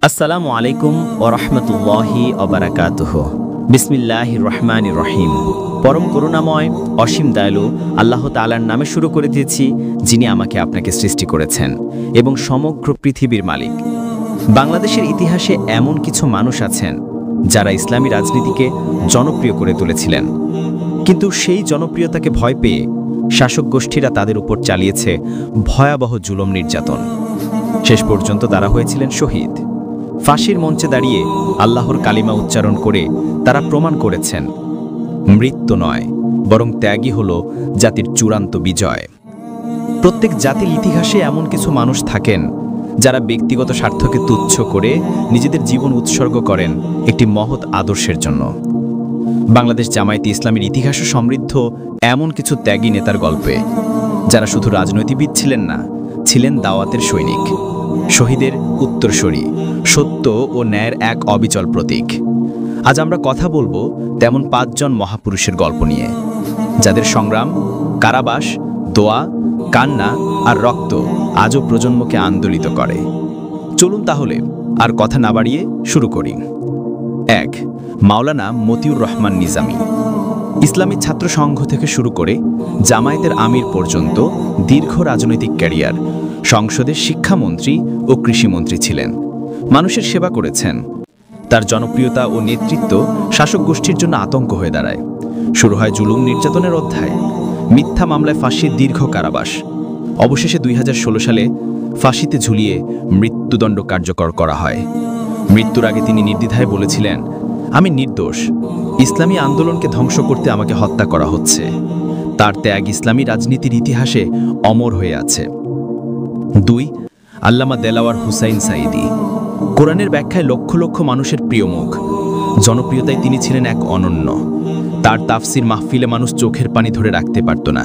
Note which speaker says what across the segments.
Speaker 1: আসসালামু আলাইকুম ওয়া রাহমাতুল্লাহি ওয়া বারাকাতুহু। বিসমিল্লাহির রহমানির রহিম। পরম করুণাময় অসীম দয়ালু আল্লাহ তাআলার নামে শুরু করে দিয়েছি, যিনি আমাকে আপনাকে সৃষ্টি করেছেন এবং সমগ্র পৃথিবীর মালিক। বাংলাদেশের ইতিহাসে এমন কিছু মানুষ আছেন যারা ইসলামী রাজনীতিকে জনপ্রিয় করে তুলেছিলেন, কিন্তু সেই জনপ্রিয়তাকে ভয় পেয়ে শাসক গোষ্ঠীরা তাদের উপর চালিয়েছে ভয়াবহ জুলুম নির্যাতন। শেষ পর্যন্ত তারা হয়েছিলেন শহীদ। ফাঁসির মঞ্চে দাঁড়িয়ে আল্লাহর কালিমা উচ্চারণ করে তারা প্রমাণ করেছেন মৃত্যু নয়, বরং ত্যাগই হল জাতির চূড়ান্ত বিজয়। প্রত্যেক জাতির ইতিহাসে এমন কিছু মানুষ থাকেন যারা ব্যক্তিগত স্বার্থকে তুচ্ছ করে নিজেদের জীবন উৎসর্গ করেন একটি মহৎ আদর্শের জন্য। বাংলাদেশ জামায়াতে ইসলামীর ইতিহাসও সমৃদ্ধ এমন কিছু ত্যাগী নেতার গল্পে, যারা শুধু রাজনৈতিকবিদ ছিলেন না, ছিলেন দাওয়াতের সৈনিক, শহীদের উত্তরসূরি, সত্য ও ন্যায়ের এক অবিচল প্রতীক। আজ আমরা কথা বলবো তেমন ৫ জন মহাপুরুষের গল্প নিয়ে, যাদের সংগ্রাম, কারাবাস, দোয়া, কান্না আর রক্ত আজও প্রজন্মকে আন্দোলিত করে। চলুন তাহলে আর কথা না বাড়িয়ে শুরু করি। ১. মাওলানা মতিউর রহমান নিজামী। ইসলামী ছাত্র সংঘ থেকে শুরু করে জামায়াতের আমির পর্যন্ত দীর্ঘ রাজনৈতিক ক্যারিয়ার। সংসদের শিক্ষামন্ত্রী ও কৃষিমন্ত্রী ছিলেন, মানুষের সেবা করেছেন। তার জনপ্রিয়তা ও নেতৃত্ব শাসক গোষ্ঠীর জন্য আতঙ্ক হয়ে দাঁড়ায়। শুরু হয় জুলুম নির্যাতনের অধ্যায়, মিথ্যা মামলায় ফাঁসির দীর্ঘ কারাবাস। অবশেষে ২০১৬ সালে ফাঁসিতে ঝুলিয়ে মৃত্যুদণ্ড কার্যকর করা হয়। মৃত্যুর আগে তিনি নির্দ্বিধায় বলেছিলেন, আমি নির্দোষ, ইসলামী আন্দোলনকে ধ্বংস করতে আমাকে হত্যা করা হচ্ছে। তার ত্যাগ ইসলামী রাজনীতির ইতিহাসে অমর হয়ে আছে। ২. আল্লামা দেলাওয়ার হুসাইন সাঈদী। কোরআনের ব্যাখ্যায় লক্ষ লক্ষ মানুষের প্রিয় মুখ, জনপ্রিয়তায় তিনি ছিলেন এক অনন্য। তার তাফসির মাহফিলে মানুষ চোখের পানি ধরে রাখতে পারত না।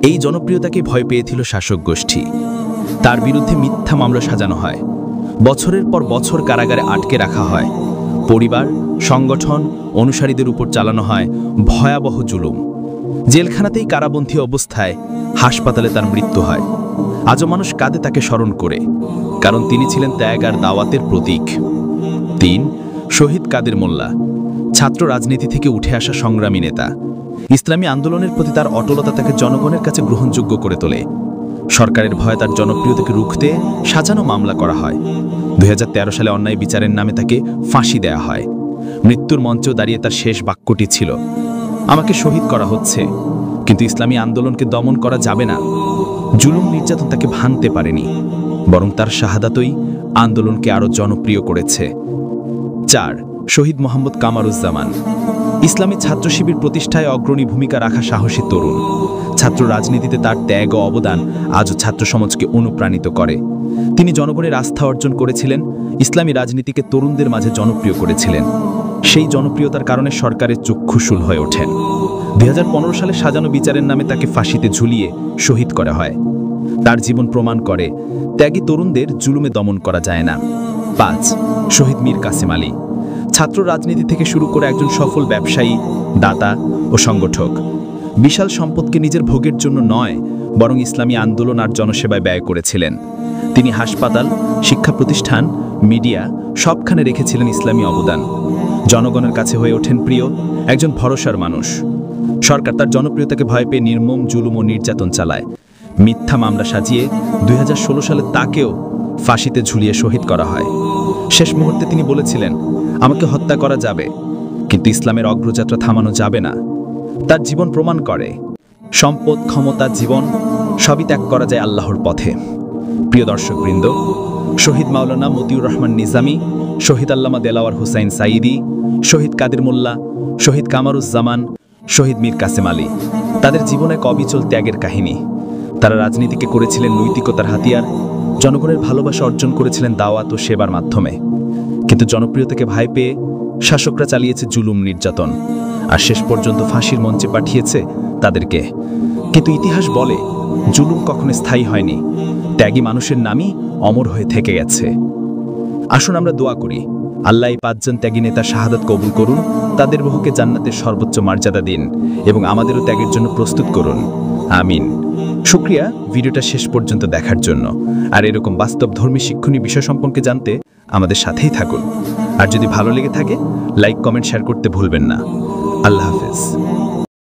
Speaker 1: এই জনপ্রিয়তাকে ভয় পেয়েছিল শাসক গোষ্ঠী। তার বিরুদ্ধে মিথ্যা মামলা সাজানো হয়, বছরের পর বছর কারাগারে আটকে রাখা হয়। পরিবার, সংগঠন, অনুসারীদের উপর চালানো হয় ভয়াবহ জুলুম। জেলখানাতেই কারাবন্দী অবস্থায় হাসপাতালে তার মৃত্যু হয়। আজও মানুষ কাঁদে তাকে স্মরণ করে, কারণ তিনি ছিলেন ত্যাগ আর দাওয়াতের প্রতীক। ৩. শহীদ কাদের মোল্লা। ছাত্র রাজনীতি থেকে উঠে আসা সংগ্রামী নেতা। ইসলামী আন্দোলনের প্রতি তার অটলতা তাকে জনগণের কাছে গ্রহণযোগ্য করে তোলে। সরকারের ভয়ে তার জনপ্রিয়তাকে রুখতে সাজানো মামলা করা হয়। ২০১৩ সালে অন্যায় বিচারের নামে তাকে ফাঁসি দেয়া হয়। মৃত্যুর মঞ্চেও দাঁড়িয়ে তার শেষ বাক্যটি ছিল, আমাকে শহীদ করা হচ্ছে, কিন্তু ইসলামী আন্দোলনকে দমন করা যাবে না। জুলুম নির্যাতন তাকে ভাঙতে পারেনি, বরং তার শাহাদাতই আন্দোলনকে আরও জনপ্রিয় করেছে। ৪. শহীদ মোহাম্মদ কামারুজ্জামান। ইসলামী ছাত্র শিবির প্রতিষ্ঠায় অগ্রণী ভূমিকা রাখা সাহসী তরুণ। ছাত্র রাজনীতিতে তার ত্যাগ ও অবদান আজও ছাত্র সমাজকে অনুপ্রাণিত করে। তিনি জনগণের আস্থা অর্জন করেছিলেন, ইসলামী রাজনীতিকে তরুণদের মাঝে জনপ্রিয় করেছিলেন। সেই জনপ্রিয়তার কারণে সরকারের চক্ষুশূল হয়ে ওঠেন। ২০১৫ সালে সাজানো বিচারের নামে তাকে ফাঁসিতে ঝুলিয়ে শহীদ করা হয়। তার জীবন প্রমাণ করে ত্যাগী তরুণদের জুলুমে দমন করা যায় না। ৫. শহীদ মীর কাসেম আলী। ছাত্র রাজনীতি থেকে শুরু করে একজন সফল ব্যবসায়ী, দাতা ও সংগঠক। বিশাল সম্পদকে নিজের ভোগের জন্য নয়, বরং ইসলামী আন্দোলন আর জনসেবায় ব্যয় করেছিলেন। তিনি হাসপাতাল, শিক্ষা প্রতিষ্ঠান, মিডিয়া সবখানে রেখেছিলেন ইসলামী অবদান। জনগণের কাছে হয়ে ওঠেন প্রিয়, একজন ভরসার মানুষ। সরকার তার জনপ্রিয়তাকে ভয় পেয়ে নির্মম জুলুম ও নির্যাতন চালায়। মিথ্যা মামলা সাজিয়ে ২০১৬ সালে তাকেও ফাঁসিতে ঝুলিয়ে শহীদ করা হয়। শেষ মুহূর্তে তিনি বলেছিলেন, আমাকে হত্যা করা যাবে, কিন্তু ইসলামের অগ্রযাত্রা থামানো যাবে না। তার জীবন প্রমাণ করে সম্পদ, ক্ষমতা, জীবন সবই ত্যাগ করা যায় আল্লাহর পথে। প্রিয় দর্শকবৃন্দ, শহীদ মাওলানা মতিউর রহমান নিজামী, শহীদ আল্লামা দেলাওয়ার হুসাইন সাঈদী, শহীদ কাদের মোল্লা, শহীদ কামারুজ্জামান, শহীদ মীর কাসেম আলী, তাদের জীবনে এক অবিচল ত্যাগের কাহিনী। তারা রাজনীতিকে করেছিলেন নৈতিকতার হাতিয়ার, জনগণের ভালোবাসা অর্জন করেছিলেন দাওয়াত ও সেবার মাধ্যমে। কিন্তু জনপ্রিয়তাকে ভয় পেয়ে শাসকরা চালিয়েছে জুলুম নির্যাতন, আর শেষ পর্যন্ত ফাঁসির মঞ্চে পাঠিয়েছে তাদেরকে। কিন্তু ইতিহাস বলে জুলুম কখনো স্থায়ী হয়নি, ত্যাগী মানুষের নামই অমর হয়ে থেকে গেছে। আসুন আমরা দোয়া করি, আল্লাহ এই ৫ জন ত্যাগী নেতার শাহাদাত কবুল করুন, তাদের রূহকে জান্নাতের সর্বোচ্চ মর্যাদা দিন এবং আমাদেরও ত্যাগের জন্য প্রস্তুত করুন। আমিন। শুকরিয়া ভিডিওটা শেষ পর্যন্ত দেখার জন্য। আর এরকম বাস্তব ধর্মী শিক্ষণীয় বিষয় সম্পর্কে জানতে
Speaker 2: আমাদের সাথেই থাকুন। আর যদি ভালো লেগে থাকে লাইক কমেন্ট শেয়ার করতে ভুলবেন না। আল্লাহ হাফেজ।